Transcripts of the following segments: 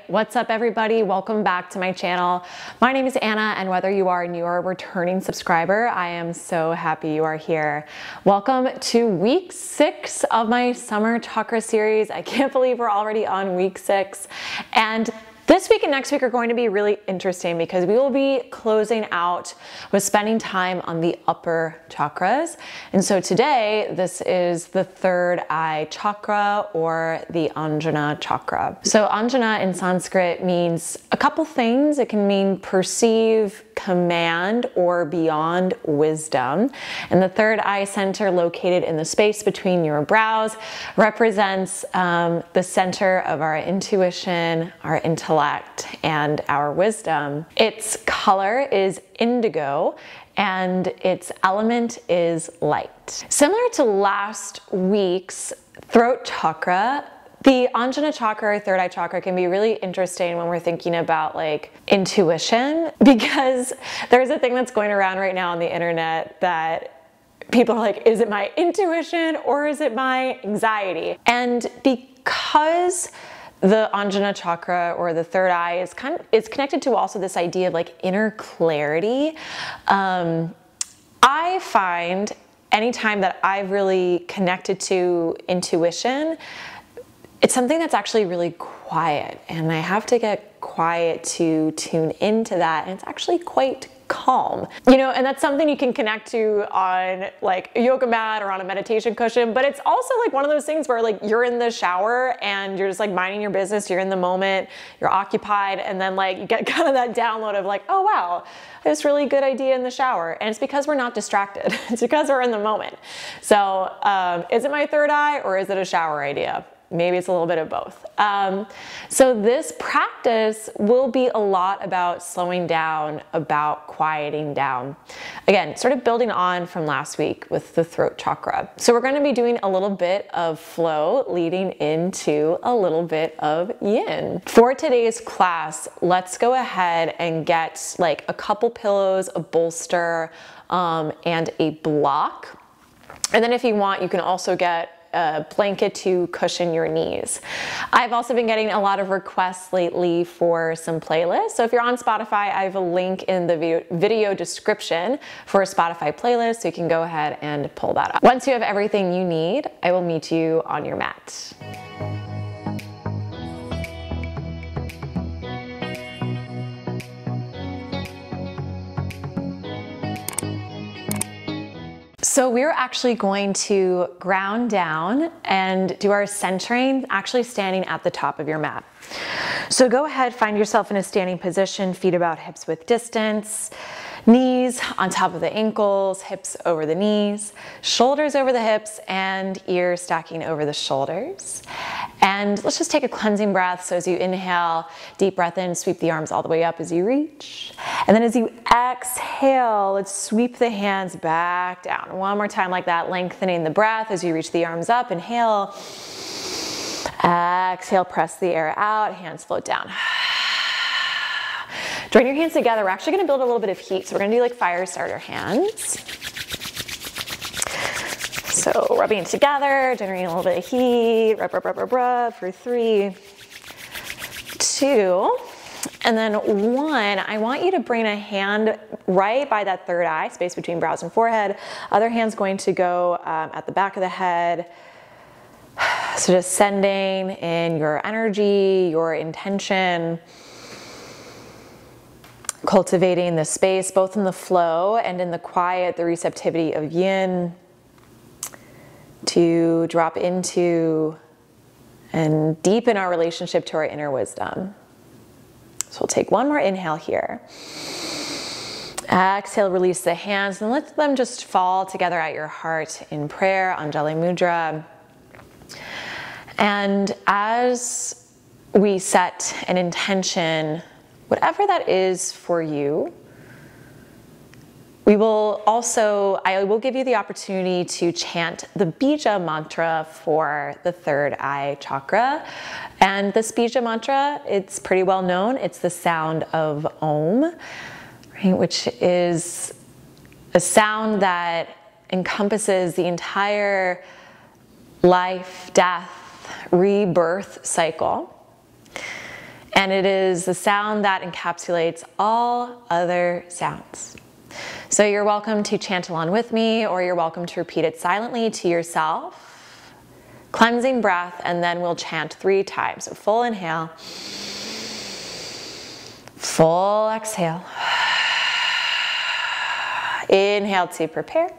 What's up everybody? Welcome back to my channel. My name is Anna, and whether you are new or a returning subscriber, I am so happy you are here. Welcome to week 6 of my Summer Chakra Series. I can't believe we're already on week 6. And this week and next week are going to be really interesting because we will be closing out with spending time on the upper chakras. And so today, this is the third eye chakra, or the Anjana chakra. So Anjana in Sanskrit means a couple things. It can mean perceive, command, or beyond wisdom. And the third eye center, located in the space between your brows, represents the center of our intuition, our intellect, and our wisdom. Its color is indigo, and its element is light. Similar to last week's throat chakra, the Anjana chakra, or third eye chakra, can be really interesting when we're thinking about like intuition, because there's a thing that's going around right now on the internet that people are like, is it my intuition or is it my anxiety? And because the Anjana chakra, or the third eye, is connected to also this idea of like inner clarity, I find anytime that I've really connected to intuition, it's something that's actually really quiet, and I have to get quiet to tune into that, and it's actually quite calm, you know, and that's something you can connect to on like a yoga mat or on a meditation cushion. But it's also like one of those things where like you're in the shower and you're just like minding your business, you're in the moment, you're occupied, and then like you get kind of that download of like, oh wow, this really good idea in the shower. And it's because we're not distracted. It's because we're in the moment. So is it my third eye, or is it a shower idea? Maybe it's a little bit of both. So this practice will be a lot about slowing down, about quieting down. Again, sort of building on from last week with the throat chakra. So we're going to be doing a little bit of flow leading into a little bit of yin. For today's class, let's go ahead and get like a couple pillows, a bolster, and a block. And then if you want, you can also get a blanket to cushion your knees. I've also been getting a lot of requests lately for some playlists. So if you're on Spotify, I have a link in the video description for a Spotify playlist, so you can go ahead and pull that up. Once you have everything you need, I will meet you on your mat. So we're actually going to ground down and do our centering, actually standing at the top of your mat. So go ahead, find yourself in a standing position, feet about hips width distance, knees on top of the ankles, hips over the knees, shoulders over the hips, and ears stacking over the shoulders. And let's just take a cleansing breath. So as you inhale, deep breath in, sweep the arms all the way up as you reach. And then as you exhale, let's sweep the hands back down. One more time like that, lengthening the breath as you reach the arms up. Inhale, exhale, press the air out, hands float down. Join your hands together. We're actually going to build a little bit of heat. So we're going to do like fire starter hands. So rubbing it together, generating a little bit of heat. Rub, rub, rub, rub, rub for 3, 2, and then 1. I want you to bring a hand right by that third eye, space between brows and forehead. Other hand's going to go at the back of the head. So just sending in your energy, your intention, cultivating the space, both in the flow and in the quiet, the receptivity of yin, to drop into and deepen our relationship to our inner wisdom. So we'll take one more inhale here. Exhale, release the hands, and let them just fall together at your heart in prayer, Anjali Mudra. And as we set an intention, whatever that is for you, I will give you the opportunity to chant the Bija mantra for the third eye chakra. And this Bija mantra, it's pretty well known. It's the sound of Om, right, which is a sound that encompasses the entire life, death, rebirth cycle. And it is the sound that encapsulates all other sounds. So you're welcome to chant along with me, or you're welcome to repeat it silently to yourself. Cleansing breath, and then we'll chant 3 times. So full inhale, full exhale. Inhale to prepare.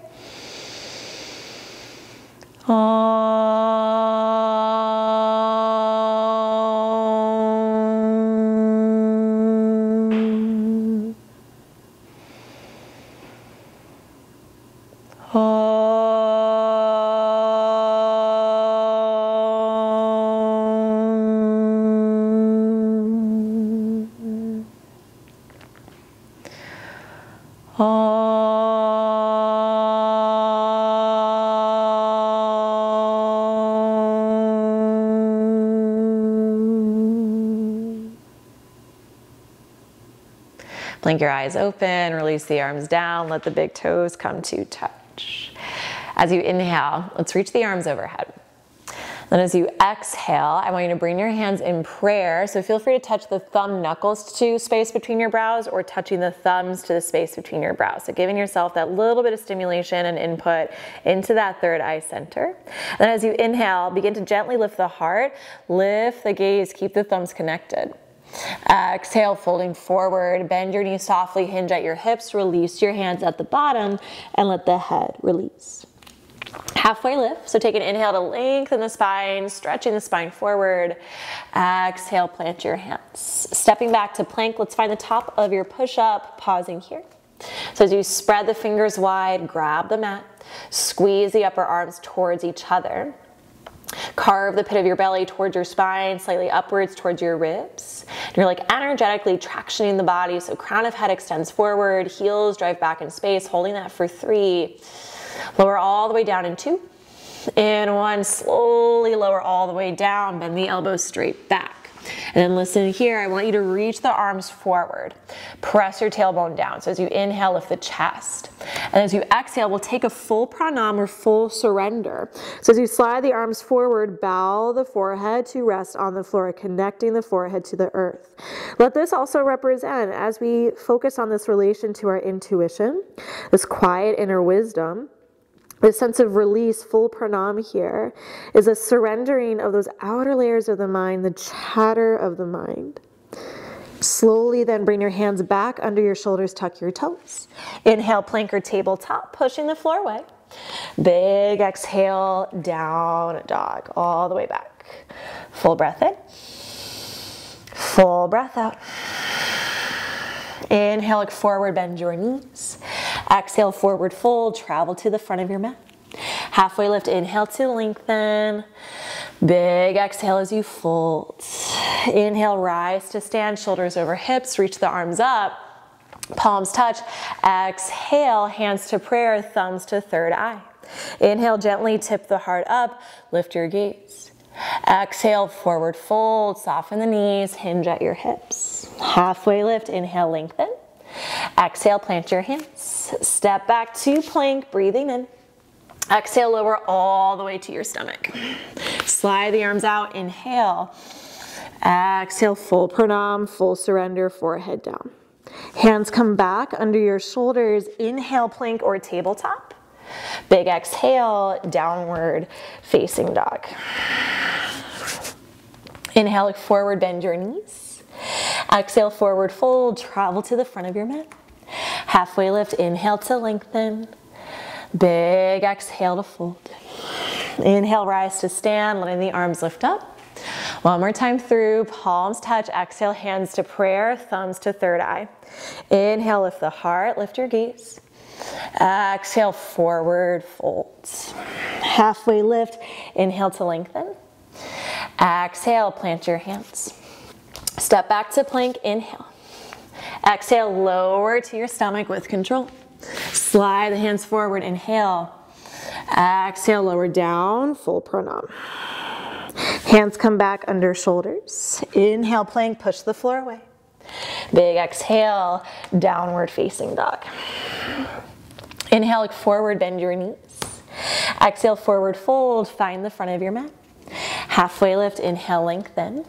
Blink your eyes open, release the arms down, let the big toes come to touch. As you inhale, let's reach the arms overhead. Then as you exhale, I want you to bring your hands in prayer. So feel free to touch the thumb knuckles to space between your brows, or touching the thumbs to the space between your brows. So giving yourself that little bit of stimulation and input into that third eye center. Then as you inhale, begin to gently lift the heart, lift the gaze, keep the thumbs connected. Exhale, folding forward, bend your knees softly, hinge at your hips, release your hands at the bottom, and let the head release. Halfway lift, so take an inhale to lengthen the spine, stretching the spine forward. Exhale, plant your hands. Stepping back to plank, let's find the top of your push-up, pausing here. So as you spread the fingers wide, grab the mat, squeeze the upper arms towards each other. Carve the pit of your belly towards your spine, slightly upwards towards your ribs. And you're like energetically tractioning the body, so crown of head extends forward, heels drive back in space, holding that for 3. Lower all the way down in 2. In 1, slowly lower all the way down, bend the elbows straight back. And then listen here, I want you to reach the arms forward. Press your tailbone down. So as you inhale, lift the chest. And as you exhale, we'll take a full pranam, or full surrender. So as you slide the arms forward, bow the forehead to rest on the floor, connecting the forehead to the earth. Let this also represent, as we focus on this relation to our intuition, this quiet inner wisdom, this sense of release, full pranam here, is a surrendering of those outer layers of the mind, the chatter of the mind. Slowly then bring your hands back under your shoulders, tuck your toes. Inhale, plank or tabletop, pushing the floor away. Big exhale, down dog, all the way back. Full breath in, full breath out. Inhale, look forward, bend your knees. Exhale, forward fold, travel to the front of your mat. Halfway lift, inhale to lengthen. Big exhale as you fold. Inhale, rise to stand, shoulders over hips, reach the arms up, palms touch. Exhale, hands to prayer, thumbs to third eye. Inhale, gently tip the heart up, lift your gaze. Exhale, forward fold, soften the knees, hinge at your hips. Halfway lift, inhale, lengthen. Exhale, plant your hands. Step back to plank, breathing in. Exhale, lower all the way to your stomach. Slide the arms out, inhale. Exhale, full pranam, full surrender, forehead down. Hands come back under your shoulders. Inhale, plank or tabletop. Big exhale, downward facing dog. Inhale, look forward, bend your knees. Exhale, forward fold, travel to the front of your mat. Halfway lift, inhale to lengthen. Big exhale to fold. Inhale, rise to stand, letting the arms lift up. One more time through, palms touch, exhale, hands to prayer, thumbs to third eye. Inhale, lift the heart, lift your gaze. Exhale, forward fold. Halfway lift, inhale to lengthen. Exhale, plant your hands. Step back to plank, inhale. Exhale, lower to your stomach with control. Slide the hands forward, inhale. Exhale, lower down, full pranam. Hands come back under shoulders. Inhale, plank, push the floor away. Big exhale, downward facing dog. Inhale, look forward, bend your knees. Exhale, forward fold, find the front of your mat. Halfway lift, inhale, lengthen.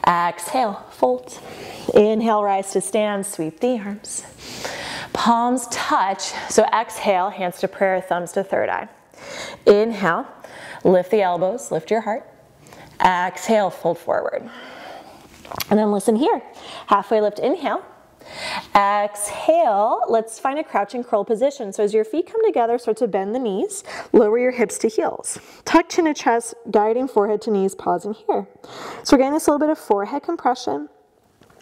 Exhale, fold. Inhale, rise to stand, sweep the arms. Palms touch, so exhale, hands to prayer, thumbs to third eye. Inhale, lift the elbows, lift your heart. Exhale, fold forward. And then listen here. Halfway lift, inhale. Exhale, let's find a crouching curl position. So as your feet come together, start to bend the knees, lower your hips to heels. Tuck chin to chest, guiding forehead to knees, pausing here. So we're getting this little bit of forehead compression,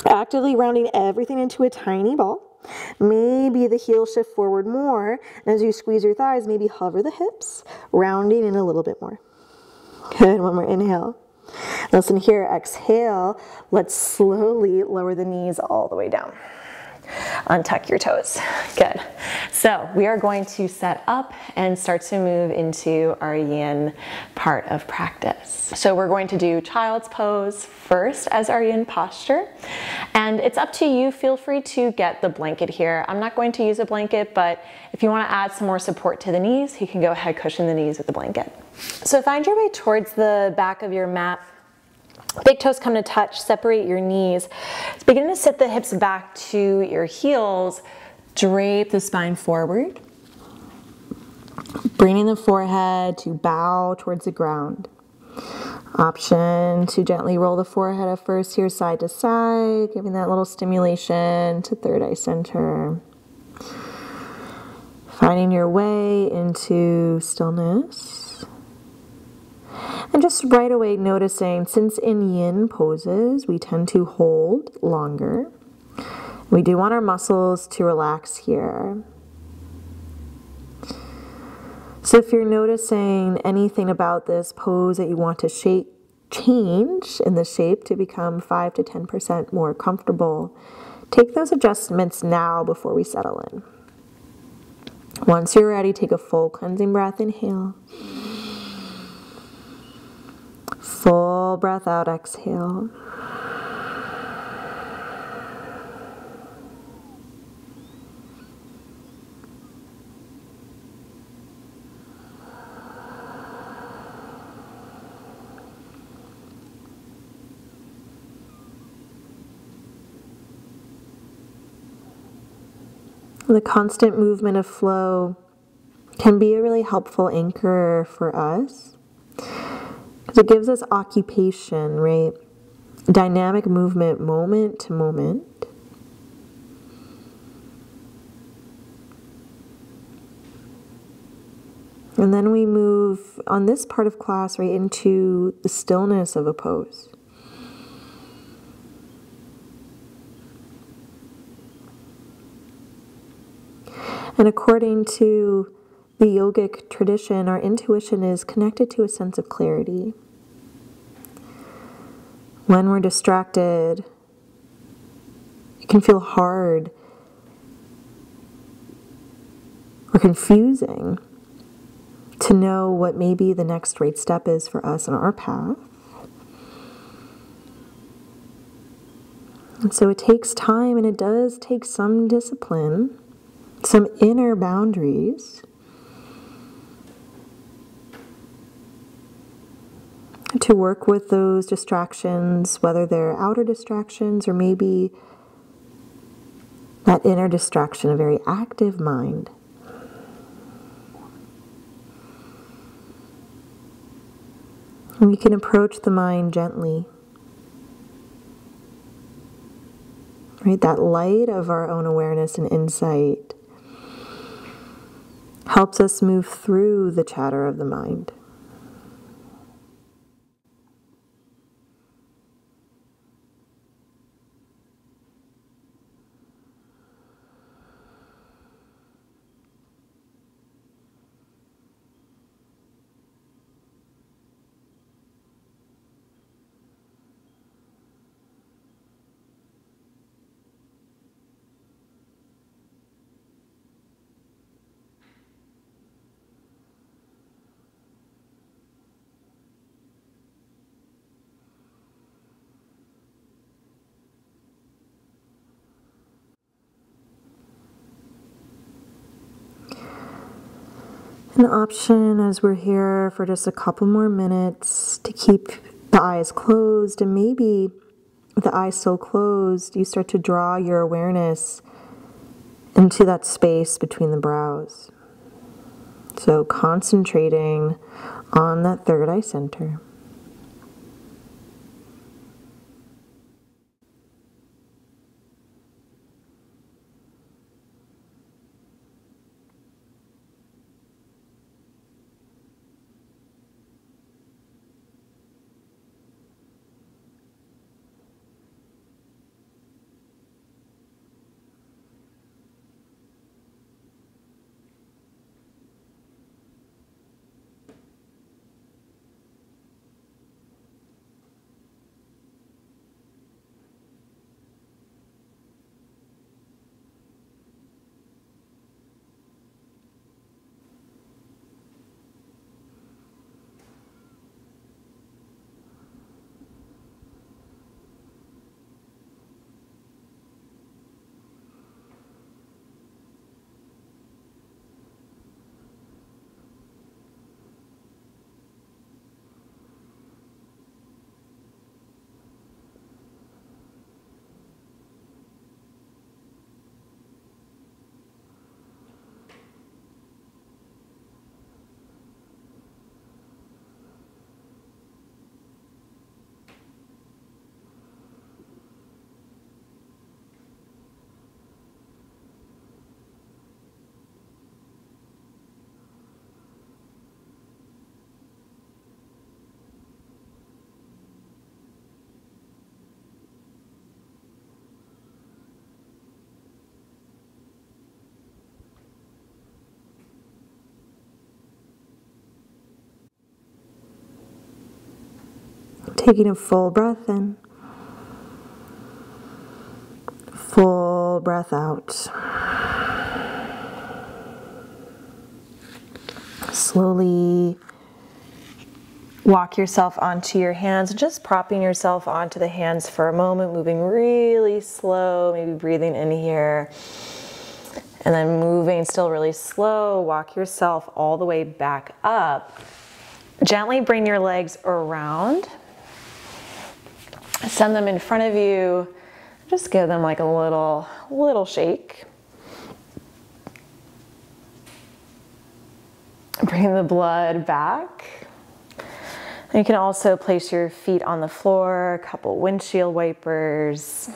actively rounding everything into a tiny ball. Maybe the heels shift forward more, and as you squeeze your thighs, maybe hover the hips, rounding in a little bit more. Good, one more inhale. Listen here, exhale, let's slowly lower the knees all the way down. Untuck your toes. Good. So we are going to set up and start to move into our yin part of practice. So we're going to do child's pose first as our yin posture. And it's up to you. Feel free to get the blanket here. I'm not going to use a blanket, but if you want to add some more support to the knees, you can go ahead, cushion the knees with the blanket. So find your way towards the back of your mat. Big toes come to touch, separate your knees. Begin to sit the hips back to your heels, drape the spine forward, bringing the forehead to bow towards the ground. Option to gently roll the forehead at first here, side to side, giving that little stimulation to third eye center. Finding your way into stillness. And just right away noticing, since in yin poses, we tend to hold longer. We do want our muscles to relax here. So if you're noticing anything about this pose that you want to change in the shape to become 5 to 10% more comfortable, take those adjustments now before we settle in. Once you're ready, take a full cleansing breath, inhale. Full breath out, exhale. The constant movement of flow can be a really helpful anchor for us. It gives us occupation, right? Dynamic movement, moment to moment. And then we move on this part of class right into the stillness of a pose. And according to the yogic tradition, our intuition is connected to a sense of clarity. When we're distracted, it can feel hard or confusing to know what maybe the next right step is for us in our path. And so it takes time, and it does take some discipline, some inner boundaries to work with those distractions, whether they're outer distractions or maybe that inner distraction, a very active mind. And we can approach the mind gently. Right? That light of our own awareness and insight helps us move through the chatter of the mind. An option as we're here for just a couple more minutes to keep the eyes closed and maybe with the eyes still closed, you start to draw your awareness into that space between the brows. So concentrating on that third eye center. Taking a full breath in, full breath out. Slowly walk yourself onto your hands, just propping yourself onto the hands for a moment, moving really slow, maybe breathing in here. And then moving still really slow, walk yourself all the way back up. Gently bring your legs around. Send them in front of you. Just give them like a little shake. Bring the blood back. And you can also place your feet on the floor, a couple windshield wipers.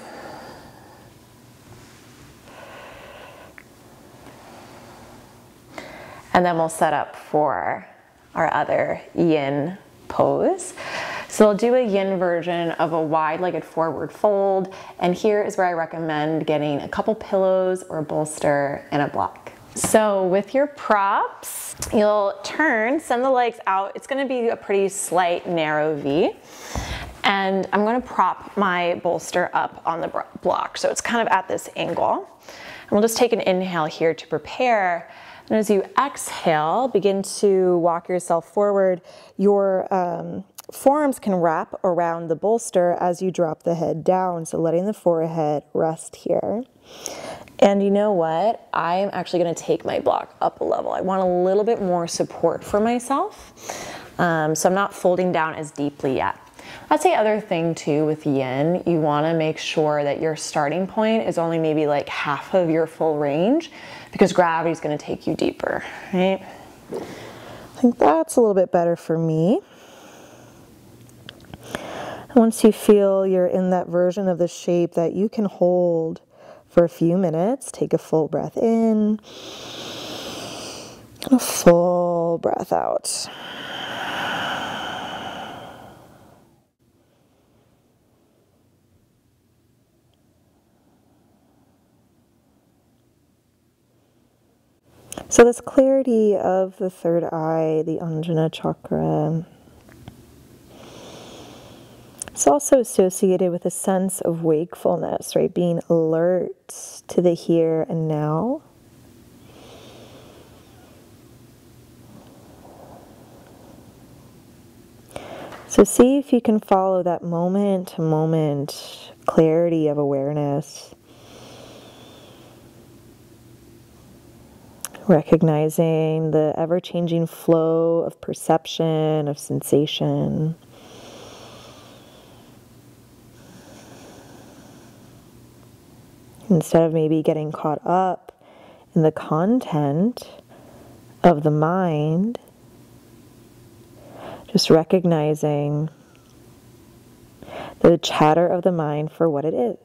And then we'll set up for our other yin pose. So we'll do a yin version of a wide-legged forward fold. And here is where I recommend getting a couple pillows or a bolster and a block. So with your props, you'll turn, send the legs out. It's gonna be a pretty slight narrow V. And I'm gonna prop my bolster up on the block. So it's kind of at this angle. And we'll just take an inhale here to prepare. And as you exhale, begin to walk yourself forward. Your forearms can wrap around the bolster as you drop the head down. So letting the forehead rest here. And you know what? I'm actually gonna take my block up a level. I want a little bit more support for myself. So I'm not folding down as deeply yet. That's the other thing too with yin. You wanna make sure that your starting point is only maybe like half of your full range because gravity is gonna take you deeper, right? I think that's a little bit better for me. Once you feel you're in that version of the shape that you can hold for a few minutes, take a full breath in and a full breath out. So this clarity of the third eye, the Anjana chakra, it's also associated with a sense of wakefulness, right? Being alert to the here and now. So see if you can follow that moment to moment clarity of awareness. Recognizing the ever-changing flow of perception, of sensation. Instead of maybe getting caught up in the content of the mind, just recognizing the chatter of the mind for what it is.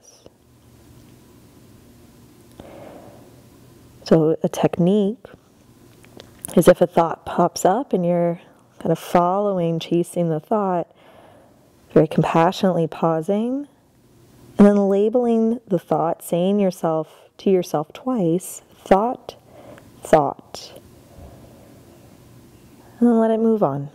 So a technique is if a thought pops up and you're kind of following, chasing the thought, very compassionately pausing, and then labeling the thought, saying to yourself twice, thought, thought. And then let it move on.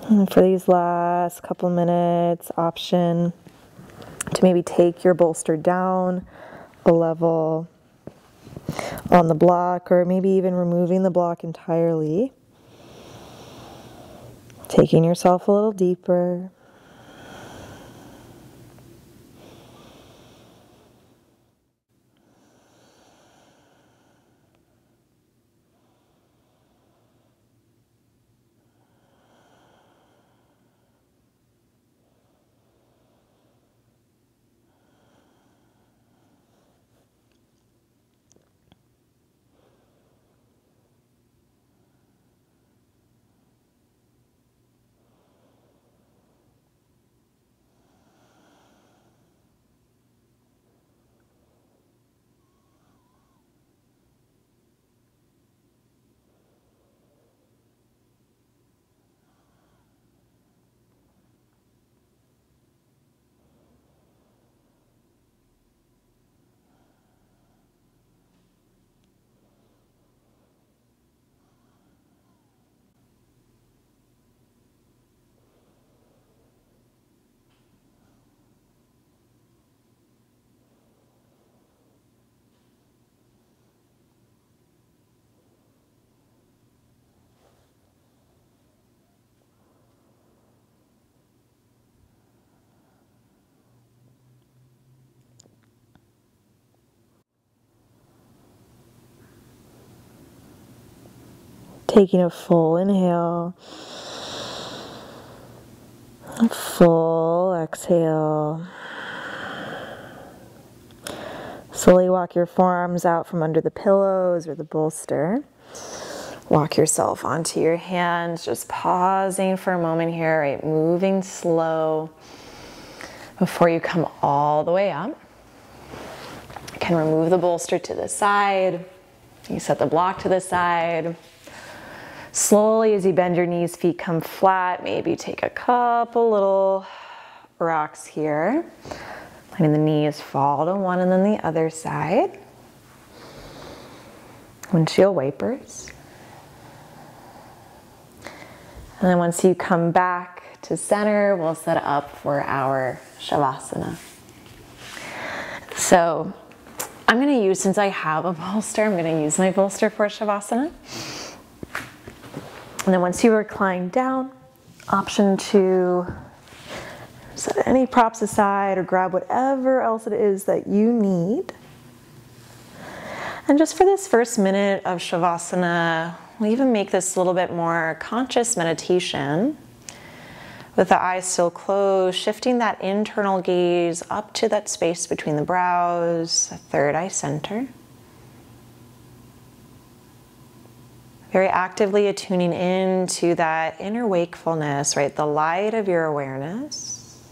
And for these last couple minutes, option to maybe take your bolster down a level on the block, or maybe even removing the block entirely. Taking yourself a little deeper. Taking a full inhale, a full exhale. Slowly walk your forearms out from under the pillows or the bolster. Walk yourself onto your hands, just pausing for a moment here, right? Moving slow before you come all the way up. You can remove the bolster to the side. You set the block to the side. Slowly, as you bend your knees, feet come flat. Maybe take a couple little rocks here. Letting the knees fall to one and then the other side. Windshield wipers. And then once you come back to center, we'll set up for our Shavasana. So I'm going to use, since I have a bolster, I'm going to use my bolster for Shavasana. And then once you recline down, option to set any props aside or grab whatever else it is that you need. And just for this first minute of Shavasana, we'll even make this a little bit more conscious meditation with the eyes still closed, shifting that internal gaze up to that space between the brows, the third eye center. Very actively attuning into that inner wakefulness, right? The light of your awareness.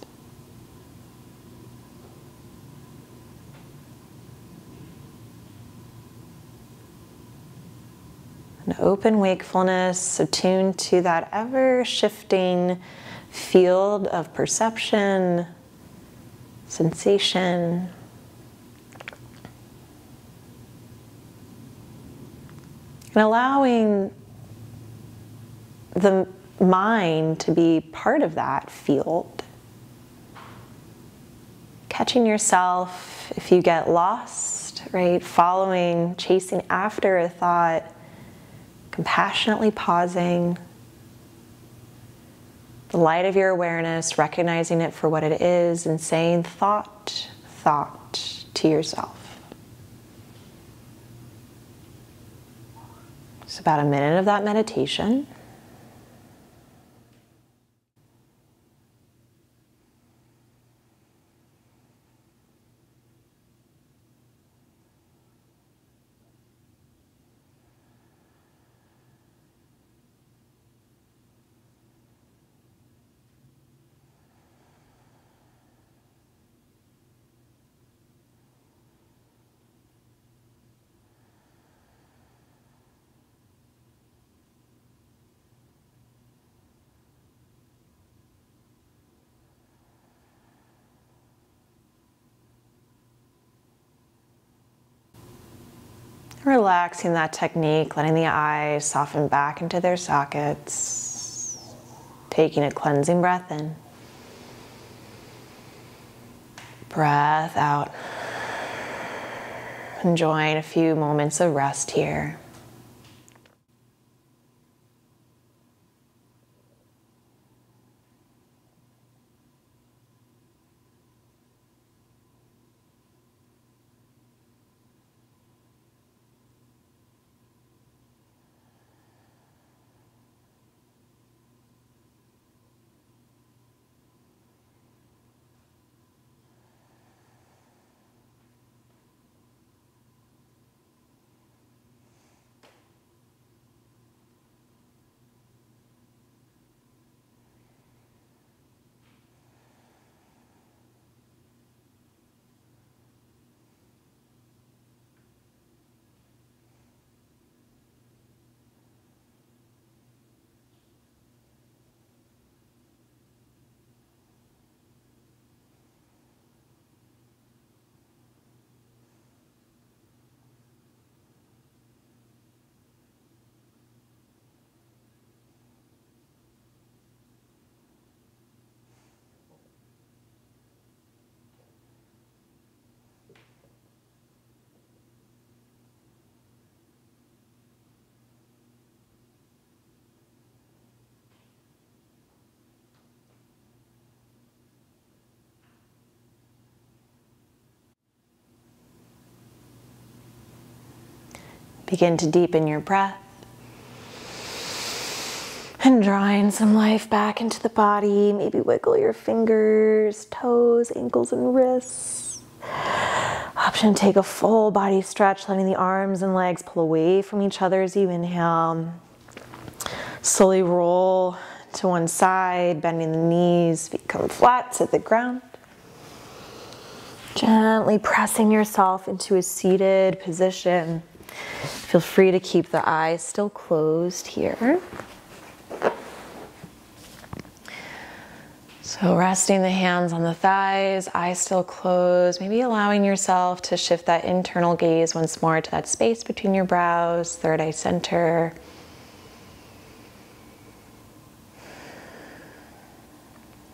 An open wakefulness, attuned to that ever-shifting field of perception, sensation. And allowing the mind to be part of that field. catching yourself if you get lost, right? Following, chasing after a thought, compassionately pausing, the light of your awareness, recognizing it for what it is, and saying thought to yourself. It's about a minute of that meditation. Relaxing that technique, letting the eyes soften back into their sockets, taking a cleansing breath in, breath out, enjoying a few moments of rest here. Begin to deepen your breath and drawing some life back into the body. Maybe wiggle your fingers, toes, ankles, and wrists. Option to take a full body stretch, letting the arms and legs pull away from each other as you inhale. Slowly roll to one side, bending the knees, feet come flat to the ground. Gently pressing yourself into a seated position. Feel free to keep the eyes still closed here. So resting the hands on the thighs, eyes still closed, maybe allowing yourself to shift that internal gaze once more to that space between your brows, third eye center.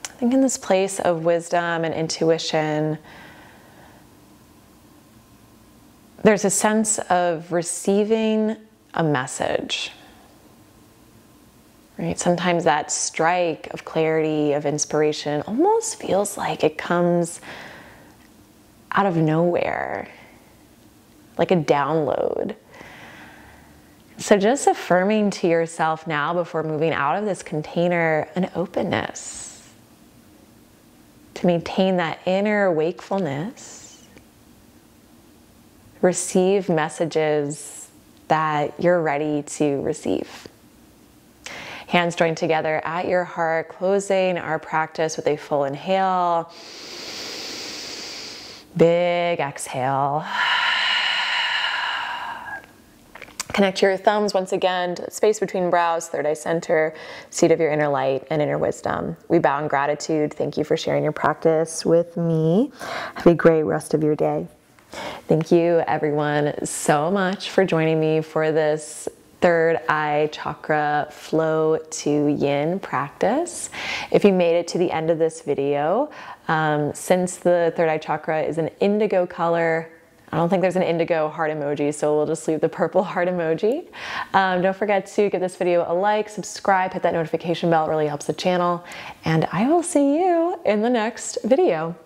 I think in this place of wisdom and intuition, there's a sense of receiving a message, right? Sometimes that strike of clarity, of inspiration, almost feels like it comes out of nowhere, like a download. So just affirming to yourself now before moving out of this container an openness to maintain that inner wakefulness. Receive messages that you're ready to receive. Hands joined together at your heart, closing our practice with a full inhale. Big exhale. Connect your thumbs once again to the space between brows, third eye center, seat of your inner light and inner wisdom. We bow in gratitude. Thank you for sharing your practice with me. Have a great rest of your day. Thank you everyone so much for joining me for this Third Eye Chakra Flow to Yin practice. If you made it to the end of this video, since the Third Eye Chakra is an indigo color, I don't think there's an indigo heart emoji, so we'll just leave the purple heart emoji. Don't forget to give this video a like, subscribe, hit that notification bell, it really helps the channel, and I will see you in the next video.